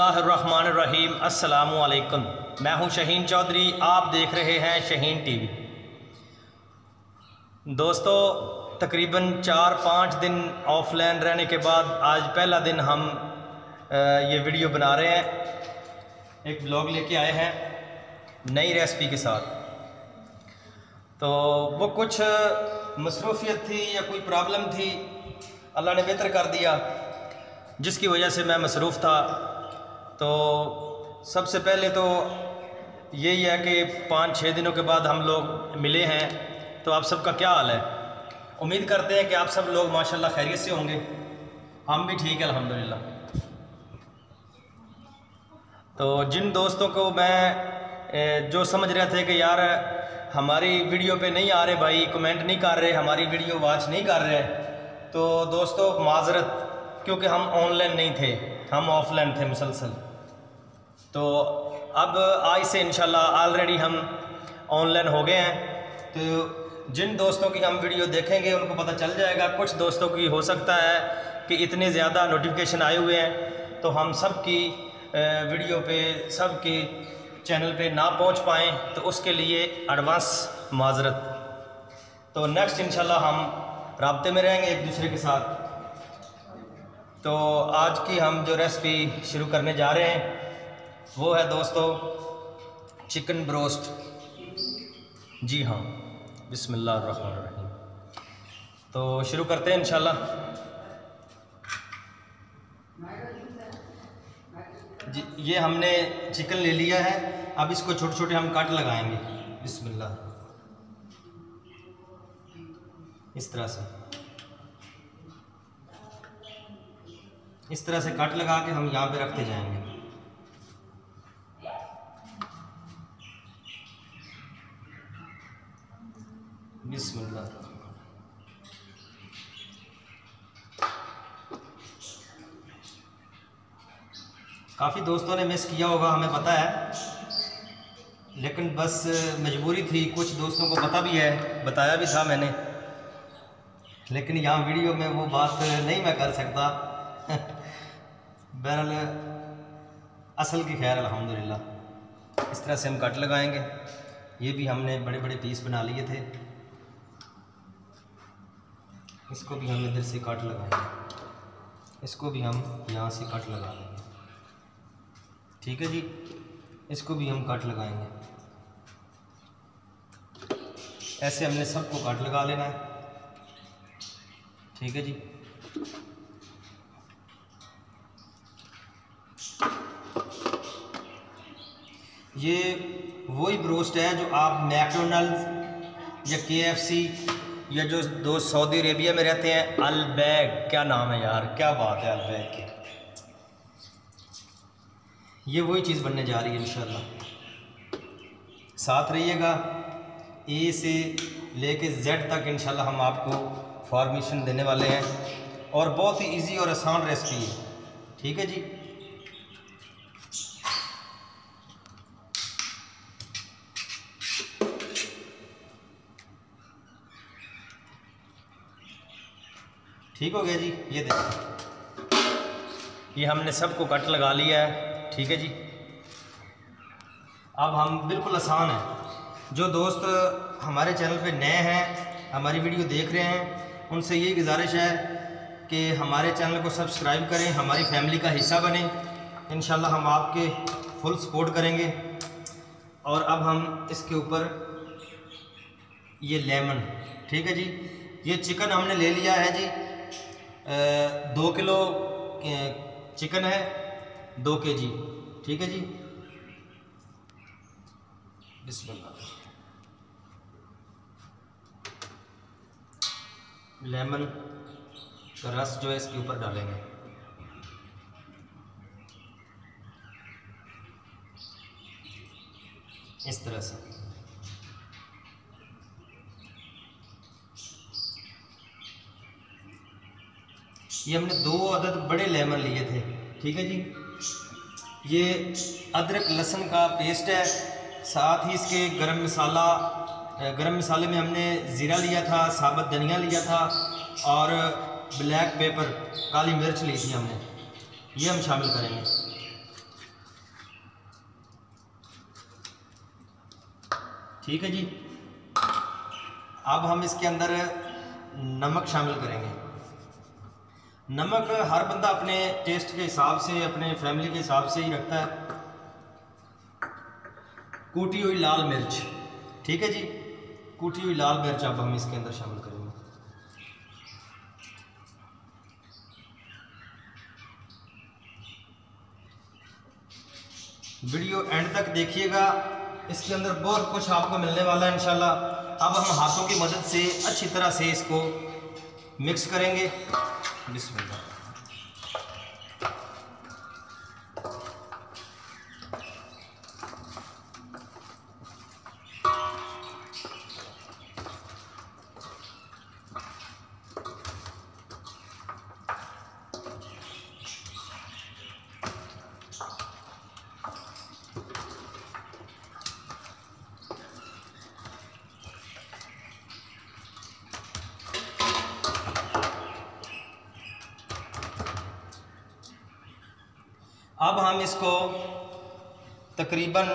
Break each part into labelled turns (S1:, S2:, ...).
S1: बिस्मिल्लाहिर्रहमानिर्रहीम। अस्सलामु अलैकुम। मैं हूं शहीन चौधरी, आप देख रहे हैं शहीन टीवी। दोस्तों, तकरीबन 4-5 दिन ऑफलाइन रहने के बाद आज पहला दिन हम ये वीडियो बना रहे हैं। एक ब्लॉग लेके आए हैं नई रेसिपी के साथ। तो वो कुछ मसरूफियत थी या कोई प्रॉब्लम थी, अल्लाह ने बेहतर कर दिया, जिसकी वजह से मैं मसरूफ़ था। तो सबसे पहले तो यही है कि 5-6 दिनों के बाद हम लोग मिले हैं। तो आप सबका क्या हाल है? उम्मीद करते हैं कि आप सब लोग माशाल्लाह खैरियत से होंगे। हम भी ठीक है अल्हम्दुलिल्लाह। तो जिन दोस्तों को मैं जो समझ रहे थे कि यार हमारी वीडियो पे नहीं आ रहे भाई, कमेंट नहीं कर रहे, हमारी वीडियो वॉच नहीं कर रहे, तो दोस्तों माजरत, क्योंकि हम ऑनलाइन नहीं थे, हम ऑफलाइन थे मुसलसल। तो अब आज से इंशाल्लाह ऑलरेडी हम ऑनलाइन हो गए हैं। तो जिन दोस्तों की हम वीडियो देखेंगे उनको पता चल जाएगा। कुछ दोस्तों की हो सकता है कि इतने ज़्यादा नोटिफिकेशन आए हुए हैं तो हम सब की वीडियो पे, सब के चैनल पे ना पहुंच पाएँ, तो उसके लिए एडवांस माजरत। तो नेक्स्ट इंशाल्लाह हम राब्ते में रहेंगे एक दूसरे के साथ। तो आज की हम जो रेसिपी शुरू करने जा रहे हैं वो है दोस्तों चिकन ब्रोस्ट। जी हाँ, बिस्मिल्लाहिर्रहमानिर्रहीम। तो शुरू करते हैं इंशाल्लाह। जी, ये हमने चिकन ले लिया है। अब इसको छोटे छोटे हम कट लगाएंगे। बिस्मिल्लाह, इस तरह से कट लगा के हम यहाँ पे रखते जाएंगे। बिस्मिल्लाह। काफ़ी दोस्तों ने मिस किया होगा, हमें पता है, लेकिन बस मजबूरी थी। कुछ दोस्तों को पता भी है, बताया भी था मैंने, लेकिन यहाँ वीडियो में वो बात नहीं मैं कर सकता। बहरहाल असल की खैर अल्हम्दुलिल्लाह। इस तरह से हम कट लगाएंगे। ये भी हमने बड़े बड़े पीस बना लिए थे। इसको भी हम इधर से कट लगाएंगे, इसको भी हम यहाँ से कट लगा लेंगे। ठीक है जी, इसको भी हम कट लगाएंगे। ऐसे हमने सबको कट लगा लेना है। ठीक है जी। ये वही ब्रोस्ट है जो आप मैकडोनल्ड्स या KFC या जो दोस्त सऊदी अरेबिया में रहते हैं, अलबैग, क्या नाम है यार, क्या बात है अलबैग की। ये वही चीज़ बनने जा रही है इंशाल्लाह। साथ रहिएगा। A से लेके Z तक इंशाल्लाह हम आपको फॉर्मेशन देने वाले हैं, और बहुत ही इजी और आसान रेसिपी है। ठीक है जी। ठीक हो गया जी। ये देखिए, ये हमने सबको कट लगा लिया है। ठीक है जी। अब हम बिल्कुल आसान है। जो दोस्त हमारे चैनल पे नए हैं, हमारी वीडियो देख रहे हैं, उनसे यही गुजारिश है कि हमारे चैनल को सब्सक्राइब करें, हमारी फैमिली का हिस्सा बने। इंशाल्लाह हम आपके फुल सपोर्ट करेंगे। और अब हम इसके ऊपर ये लेमन, ठीक है जी। ये चिकन हमने ले लिया है जी, 2 किलो चिकन है, 2 kg। ठीक है जी। बिस्मिल्लाह। लेमन का रस जो है इसके ऊपर डालेंगे। इस तरह से ये हमने 2 अदद बड़े लेमन लिए थे। ठीक है जी। ये अदरक लहसुन का पेस्ट है। साथ ही इसके गरम मसाले में हमने ज़ीरा लिया था, साबुत धनिया लिया था, और ब्लैक पेपर, काली मिर्च ली थी हमने। ये हम शामिल करेंगे। ठीक है जी। अब हम इसके अंदर नमक शामिल करेंगे। नमक हर बंदा अपने टेस्ट के हिसाब से, अपने फैमिली के हिसाब से ही रखता है। कूटी हुई लाल मिर्च, ठीक है जी, कूटी हुई लाल मिर्च अब हम इसके अंदर शामिल करेंगे। वीडियो एंड तक देखिएगा, इसके अंदर बहुत कुछ आपको मिलने वाला है इंशाल्लाह। अब हम हाथों की मदद से अच्छी तरह से इसको मिक्स करेंगे। बिस्मिल्लाह। अब हम इसको तकरीबन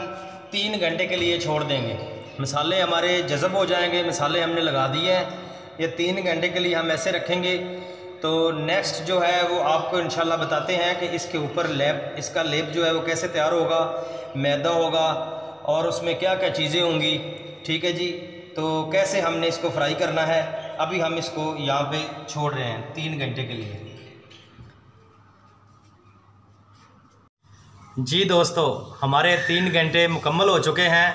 S1: 3 घंटे के लिए छोड़ देंगे। मसाले हमारे जज़ब हो जाएंगे, मसाले हमने लगा दिए हैं। ये 3 घंटे के लिए हम ऐसे रखेंगे। तो नेक्स्ट जो है वो आपको इंशाल्लाह बताते हैं कि इसके ऊपर इसका लेप जो है वो कैसे तैयार होगा। मैदा होगा और उसमें क्या क्या चीज़ें होंगी, ठीक है जी। तो कैसे हमने इसको फ्राई करना है, अभी हम इसको यहाँ पे छोड़ रहे हैं 3 घंटे के लिए। जी दोस्तों, हमारे 3 घंटे मुकम्मल हो चुके हैं।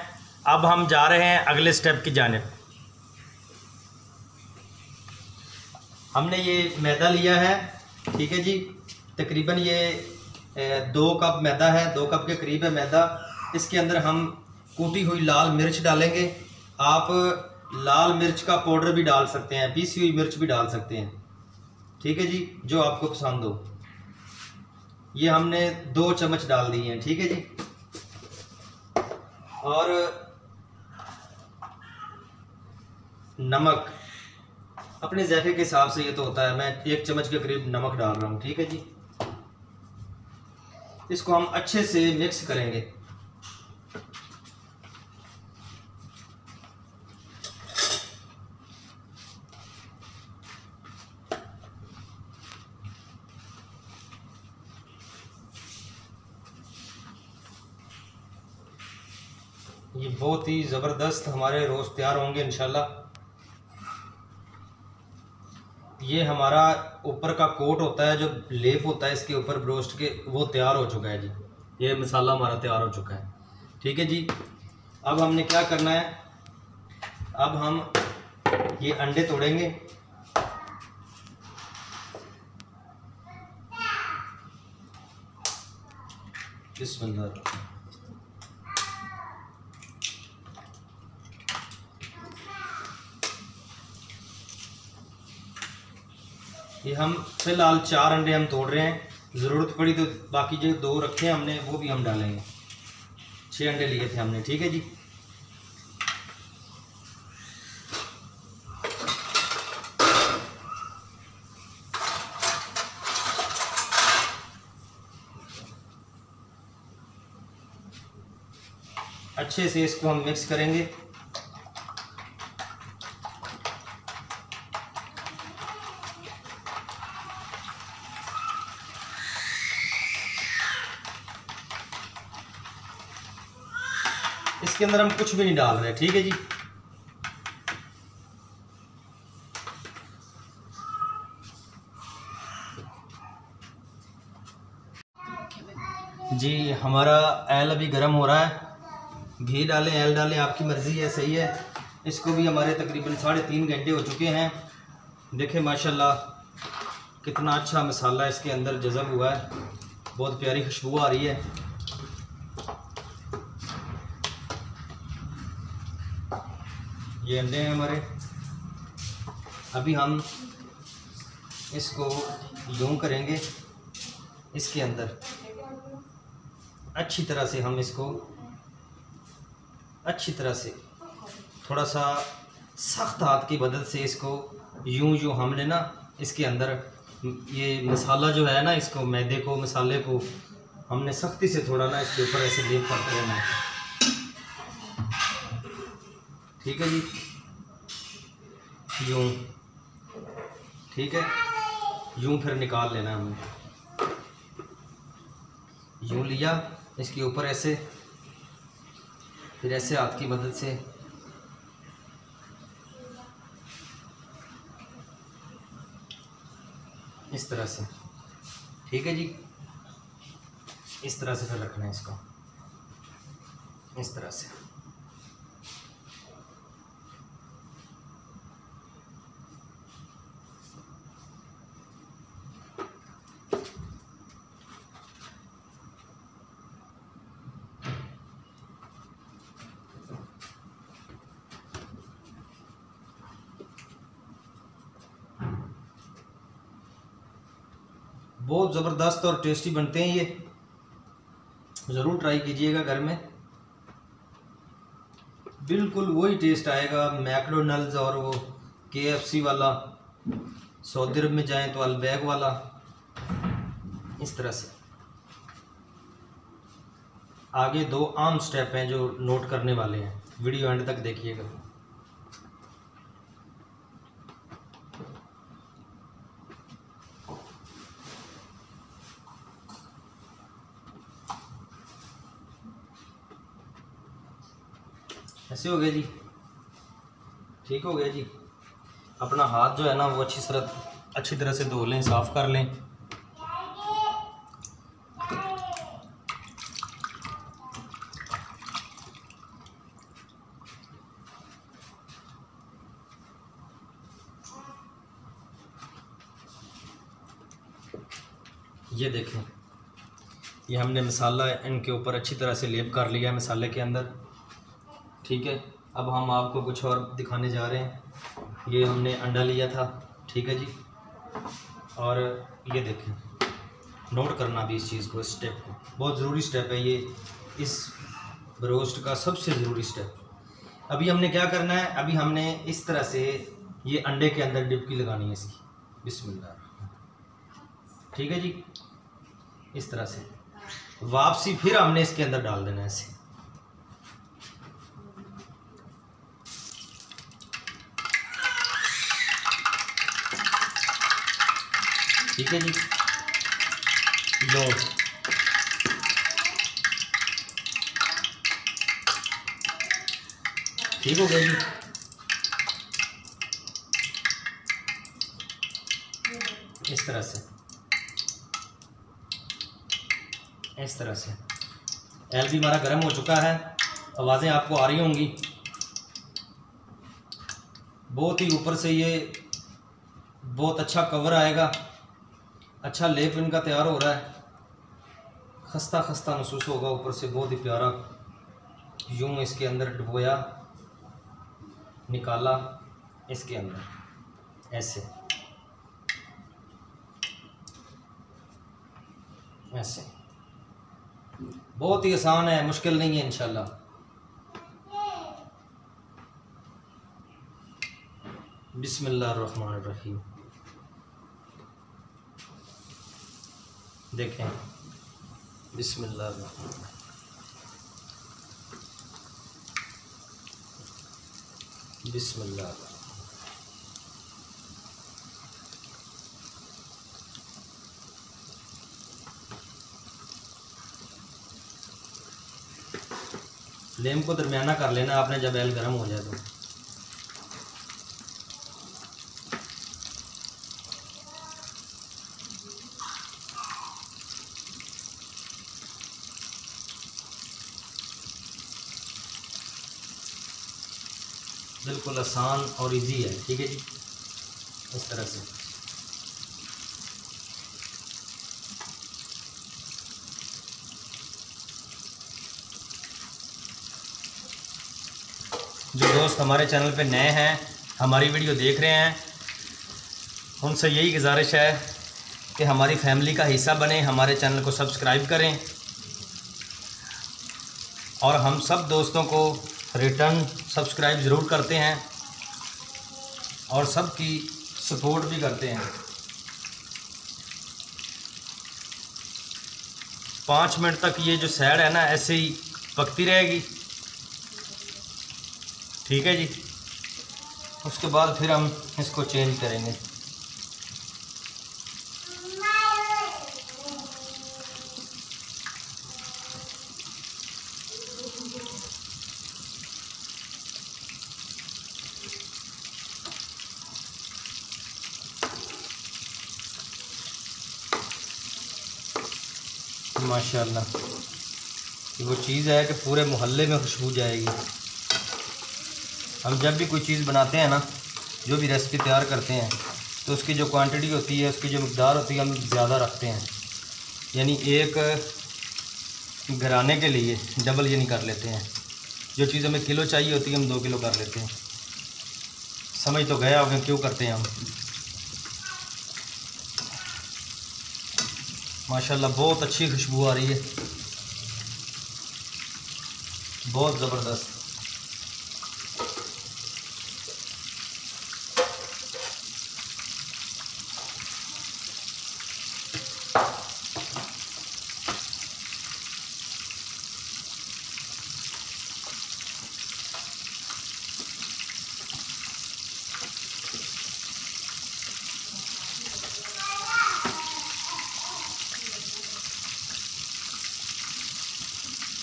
S1: अब हम जा रहे हैं अगले स्टेप की जानिब। हमने ये मैदा लिया है, ठीक है जी। तकरीबन ये 2 कप मैदा है, 2 कप के करीब है मैदा। इसके अंदर हम कूटी हुई लाल मिर्च डालेंगे। आप लाल मिर्च का पाउडर भी डाल सकते हैं, पीसी हुई मिर्च भी डाल सकते हैं, ठीक है जी, जो आपको पसंद हो। ये हमने 2 चम्मच डाल दिए हैं, ठीक है जी। और नमक अपने जायके के हिसाब से, ये तो होता है, मैं 1 चम्मच के करीब नमक डाल रहा हूँ, ठीक है जी। इसको हम अच्छे से मिक्स करेंगे। ये बहुत ही ज़बरदस्त हमारे रोस्ट तैयार होंगे इंशाल्लाह। ये हमारा ऊपर का कोट होता है, जो लेप होता है इसके ऊपर ब्रोस्ट के, वो तैयार हो चुका है जी। ये मसाला हमारा तैयार हो चुका है, ठीक है जी। अब हमने क्या करना है, अब हम ये अंडे तोड़ेंगे। बिस्मिल्लाह। ये हम फिलहाल 4 अंडे हम तोड़ रहे हैं। ज़रूरत पड़ी तो बाकी जो 2 रखे हैं हमने, वो भी हम डालेंगे। 6 अंडे लिए थे हमने, ठीक है जी। अच्छे से इसको हम मिक्स करेंगे। इसके अंदर हम कुछ भी नहीं डाल रहे, ठीक है जी। जी हमारा ऑयल अभी गर्म हो रहा है। घी डालें, ऑयल डालें, आपकी मर्ज़ी है, सही है। इसको भी हमारे तकरीबन 3.5 घंटे हो चुके हैं। देखें माशाल्लाह कितना अच्छा मसाला इसके अंदर जज़ब हुआ है, बहुत प्यारी खुशबू आ रही है। ये अंडे हैं हमारे। अभी हम इसको यूँ करेंगे, इसके अंदर अच्छी तरह से हम इसको अच्छी तरह से थोड़ा सा सख्त हाथ की मदद से इसको यूँ हमने ना इसके अंदर ये मसाला जो है ना, इसको मैदे को, मसाले को हमने सख्ती से थोड़ा ना इसके ऊपर ऐसे लेप करते रहना है। ठीक है जी, यूँ, ठीक है, यूँ फिर निकाल लेना हमने, यूँ लिया, इसके ऊपर ऐसे, फिर ऐसे हाथ की मदद से इस तरह से, ठीक है जी, इस तरह से फिर रखना है इसको, इस तरह से। बहुत ज़बरदस्त और टेस्टी बनते हैं ये, ज़रूर ट्राई कीजिएगा घर में, बिल्कुल वही टेस्ट आएगा मैकडोनल्ड्स और वो KFC वाला, सऊदी अरब में जाएं तो अलबैग वाला, इस तरह से। आगे 2 आम स्टेप हैं जो नोट करने वाले हैं, वीडियो एंड तक देखिएगा। ऐसे हो गया जी, ठीक हो गया जी। अपना हाथ जो है ना वो अच्छी तरह से धो लें, साफ़ कर लें। ये देखें, ये हमने मसाला इनके ऊपर अच्छी तरह से लेप कर लिया है मसाले के अंदर, ठीक है। अब हम आपको कुछ और दिखाने जा रहे हैं। ये हमने अंडा लिया था, ठीक है जी, और ये देखें, नोट करना भी इस चीज़ को, इस स्टेप को, बहुत ज़रूरी स्टेप है ये, इस रोस्ट का सबसे ज़रूरी स्टेप। अभी हमने क्या करना है, अभी हमने इस तरह से ये अंडे के अंदर डिबकी लगानी है इसकी, बिस्मिल्लाह, ठीक है जी, इस तरह से। वापसी फिर हमने इसके अंदर डाल देना है ऐसे, ठीक है जी, लो, ठीक हो गया जी। इस तरह से, इस तरह से। एल भी हमारा गर्म हो चुका है, आवाज़ें आपको आ रही होंगी। बहुत ही ऊपर से ये बहुत अच्छा कवर आएगा, अच्छा लेप इनका तैयार हो रहा है, खस्ता खस्ता महसूस होगा ऊपर से, बहुत ही प्यारा। यूँ इसके अंदर डुबोया, निकाला इसके अंदर ऐसे ऐसे, बहुत ही आसान है, मुश्किल नहीं है इंशाल्लाह। बिस्मिल्लाहिर्रहमानिर्रहीम, देखें, बिस्मिल्लाहिर्रहमानिर्रहीम, बिस्मिल्लाह, फ्लेम को दरमियाना कर लेना आपने जब एल गर्म हो जाए तो। बिल्कुल आसान और इजी है, ठीक है जी, इस तरह से। जो दोस्त हमारे चैनल पे नए हैं, हमारी वीडियो देख रहे हैं, उनसे यही गुजारिश है कि हमारी फैमिली का हिस्सा बने, हमारे चैनल को सब्सक्राइब करें, और हम सब दोस्तों को रिटर्न सब्सक्राइब ज़रूर करते हैं और सबकी सपोर्ट भी करते हैं। 5 मिनट तक ये जो सैड है ना ऐसे ही पकती रहेगी। ठीक है जी। उसके बाद फिर हम इसको चेंज करेंगे। माशाल्लाह वो चीज़ है कि पूरे मोहल्ले में खुशबू जाएगी। हम जब भी कोई चीज़ बनाते हैं ना, जो भी रेसिपी तैयार करते हैं, तो उसकी जो क्वांटिटी होती है, उसकी जो मकदार होती है, हम ज़्यादा रखते हैं। यानी एक घराने के लिए डबल यानी कर लेते हैं। जो चीज़ हमें किलो चाहिए होती है, हम 2 किलो कर लेते हैं। समझ तो गया होगा क्यों करते हैं हम। माशाल्लाह बहुत अच्छी खुशबू आ रही है, बहुत ज़बरदस्त।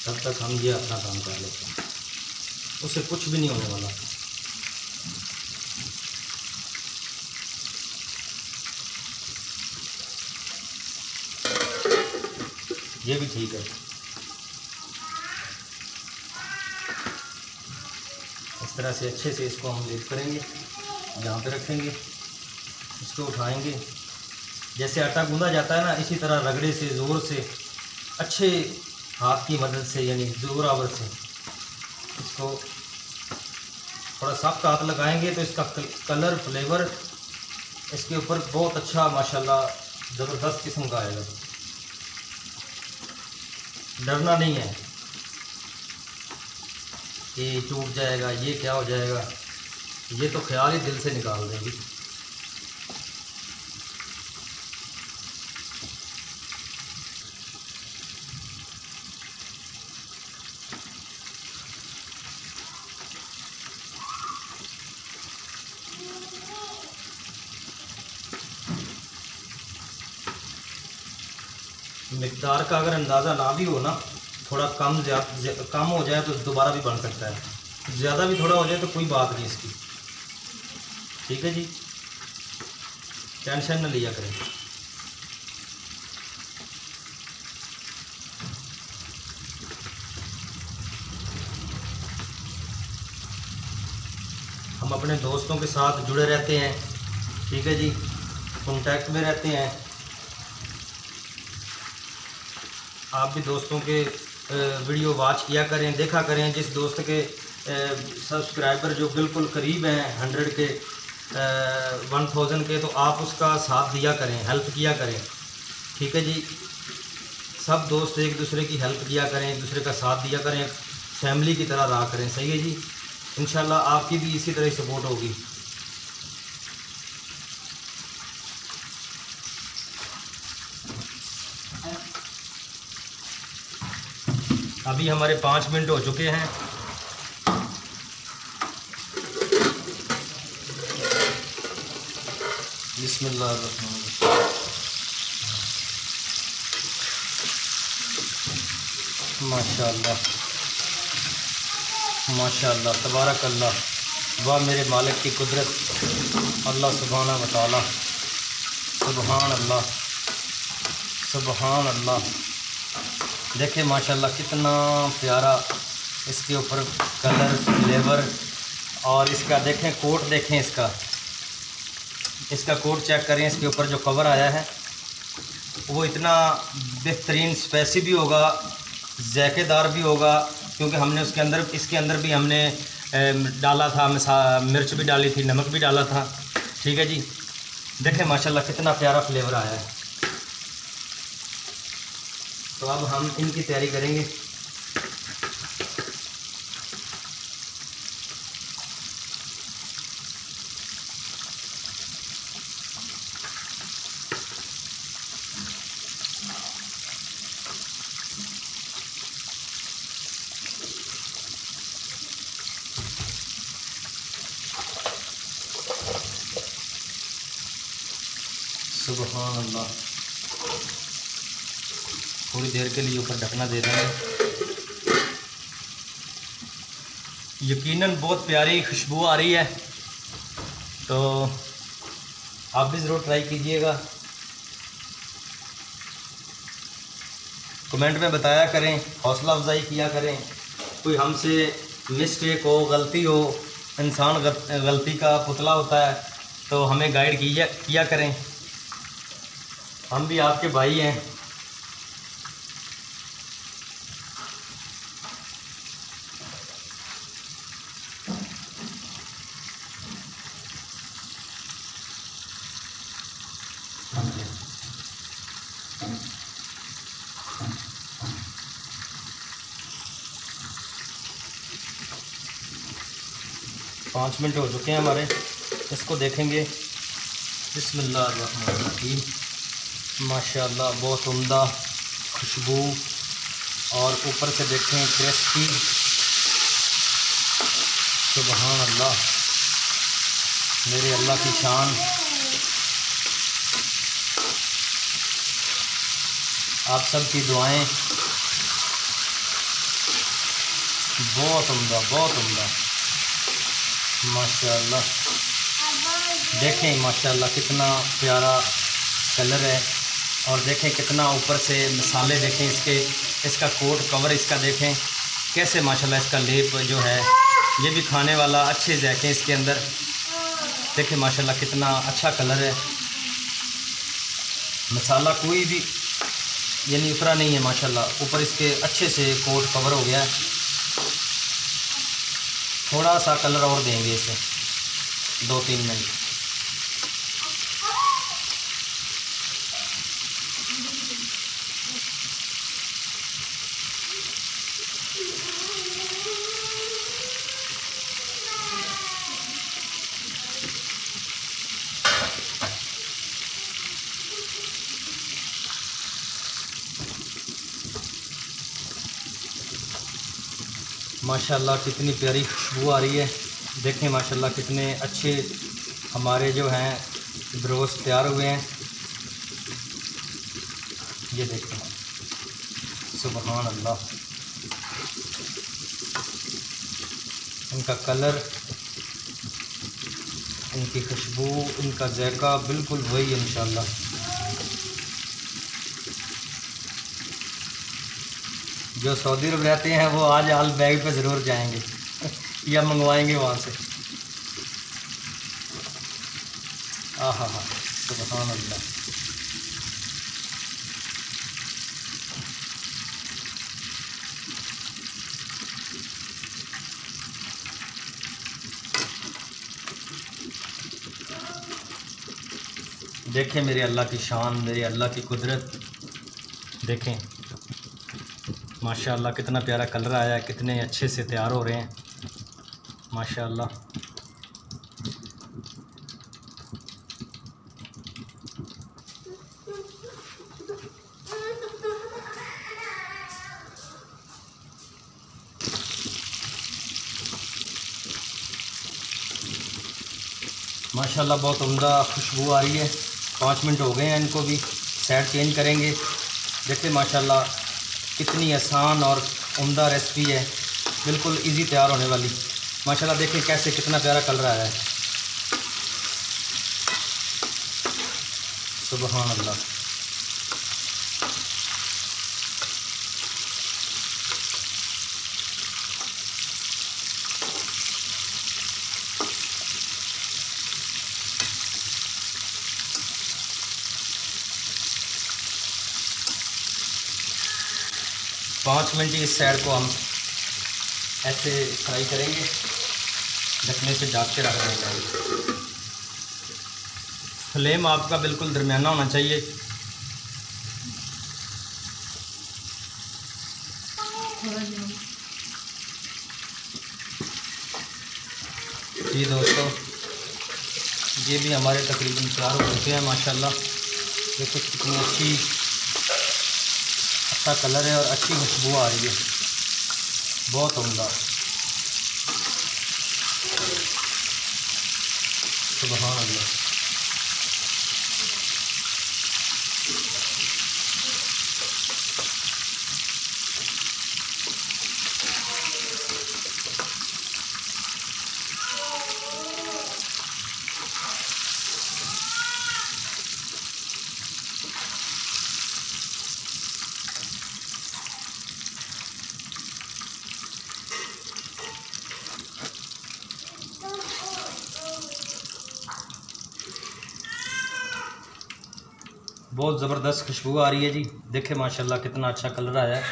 S1: तब तक हम ये अपना काम कर लेते हैं, उससे कुछ भी नहीं होने वाला। ये भी ठीक है। इस तरह से अच्छे से इसको हम लिफ्ट करेंगे, जहाँ पे रखेंगे इसको उठाएंगे। जैसे आटा गूंदा जाता है ना, इसी तरह रगड़े से, ज़ोर से, अच्छे हाथ की मदद से, यानी ज़ोरावर से इसको थोड़ा सख्त हाथ लगाएंगे तो इसका कलर, फ्लेवर इसके ऊपर बहुत अच्छा माशाल्लाह ज़बरदस्त किस्म का आएगा। डरना नहीं है कि टूट जाएगा, ये क्या हो जाएगा, ये तो ख्याल ही दिल से निकाल देंगे। मिक़दार का अगर अंदाज़ा ना भी हो ना, थोड़ा कम हो जाए तो दोबारा भी बन सकता है। ज़्यादा भी थोड़ा हो जाए तो कोई बात नहीं इसकी। ठीक है जी, टेंशन न लिया करें। हम अपने दोस्तों के साथ जुड़े रहते हैं, ठीक है जी, कॉन्टैक्ट में रहते हैं। आप भी दोस्तों के वीडियो वॉच किया करें, देखा करें। जिस दोस्त के सब्सक्राइबर जो बिल्कुल करीब हैं 100 के, 1000 के, तो आप उसका साथ दिया करें, हेल्प किया करें। ठीक है जी, सब दोस्त एक दूसरे की हेल्प किया करें, एक दूसरे का साथ दिया करें, फैमिली की तरह रहा करें। सही है जी, इंशाल्लाह आपकी भी इसी तरह सपोर्ट होगी। अभी हमारे 5 मिनट हो चुके हैं। बिस्मिल्लाह। माशाल्लाह माशाल्लाह, तबारक अल्लाह। वाह मेरे मालिक की कुदरत, अल्लाह सुभाना व तआला, सुभान अल्लाह, सुभान अल्लाह। देखिए माशाल्लाह कितना प्यारा इसके ऊपर कलर, फ्लेवर, और इसका देखें कोट, देखें इसका कोट चेक करें। इसके ऊपर जो कवर आया है वो इतना बेहतरीन, स्पाइसी भी होगा, ज़ायकेदार भी होगा, क्योंकि हमने इसके अंदर भी हमने डाला था, मिर्च भी डाली थी, नमक भी डाला था। ठीक है जी, देखें माशाल्लाह कितना प्यारा फ्लेवर आया है। तो अब हम इनकी तैयारी करेंगे। सुभान अल्लाह। थोड़ी देर के लिए ऊपर ढकना दे देंगे। यकीनन बहुत प्यारी खुशबू आ रही है, तो आप भी ज़रूर ट्राई कीजिएगा। कमेंट में बताया करें, हौसला अफजाई किया करें। कोई हमसे मिस्टेक हो, गलती हो, इंसान गलती का पुतला होता है, तो हमें गाइड किया करें। हम भी आपके भाई हैं। पाँच मिनट हो चुके हैं हमारे, इसको देखेंगे। बिस्मिल्लाहिर्रहमानिर्रहीम। माशाल्लाह बहुत उम्दा खुशबू, और ऊपर से देखें क्रिस्पी। सुभान अल्लाह, मेरे अल्लाह की शान। आप सब की दुआएं। बहुत उम्दा, बहुत उम्दा। माशाल्लाह देखें, माशाल्लाह कितना प्यारा कलर है। और देखें कितना ऊपर से मसाले, देखें इसका कोट कवर इसका देखें कैसे, माशाल्लाह इसका लेप जो है ये भी खाने वाला, अच्छे जायके इसके अंदर। देखें माशाल्लाह कितना अच्छा कलर है। मसाला कोई भी यानी उतरा नहीं है माशाल्लाह, ऊपर इसके अच्छे से कोट कवर हो गया है। थोड़ा सा कलर और देंगे इसे, 2-3 मिनट। माशाल्लाह कितनी प्यारी खुशबू आ रही है। देखें माशाल्लाह कितने अच्छे हमारे जो हैं ब्रोस्ट तैयार हुए हैं। ये देखें, सुभान अल्लाह, इनका कलर, इनकी खुशबू, इनका जायका बिल्कुल वही है इंशाल्लाह। जो सऊदी अरब रहते हैं वो आज आल बैग पे ज़रूर जाएंगे या मंगवाएंगे वहाँ से। आहा हा, सुभान अल्लाह। देखें मेरे अल्लाह की शान, मेरे अल्लाह की कुदरत। देखें माशाल्लाह कितना प्यारा कलर आया है, कितने अच्छे से तैयार हो रहे हैं माशाल्लाह। माशाल्लाह बहुत उम्दा खुशबू आ रही है। 5 मिनट हो गए हैं, इनको भी साइड चेंज करेंगे। देखिए माशाल्लाह कितनी आसान और उम्दा रेसिपी है, बिल्कुल इजी तैयार होने वाली। माशाल्लाह देखिए कैसे कितना प्यारा कलर आया है। सुभान अल्लाह। पाँच मिनट इस साइड को हम ऐसे फ्राई करेंगे, ढकने से ढक के रख देंगे। फ्लेम आपका बिल्कुल दरमियाना होना चाहिए। जी दोस्तों, ये भी हमारे तकरीबन तैयार हो चुके हैं माशाल्लाह। देखो कितनी अच्छा कलर है और अच्छी खुशबू आ रही है, बहुत उम्दा। सुभान अल्लाह। बहुत ज़बरदस्त खुशबू आ रही है जी। देखें माशाल्लाह कितना अच्छा कलर आया है।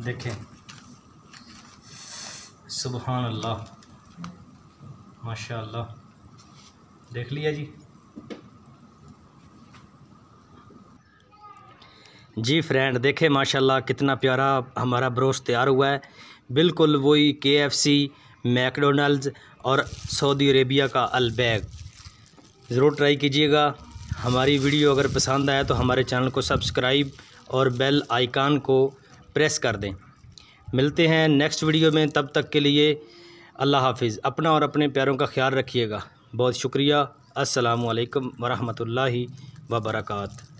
S1: देखें, सुबहान अल्लाह, माशाल्लाह, देख लिया जी। जी फ्रेंड, देखें माशाल्लाह कितना प्यारा हमारा ब्रोस्ट तैयार हुआ है। बिल्कुल वही KFC, मैकडोनल्ड्स और सऊदी अरेबिया का अलबैग। ज़रूर ट्राई कीजिएगा। हमारी वीडियो अगर पसंद आया तो हमारे चैनल को सब्सक्राइब और बेल आइकन को प्रेस कर दें। मिलते हैं नेक्स्ट वीडियो में, तब तक के लिए अल्लाह हाफिज़। अपना और अपने प्यारों का ख्याल रखिएगा। बहुत शुक्रिया। अस्सलामु अलैकुम वरहमतुल्लाहि वबरकातुहू।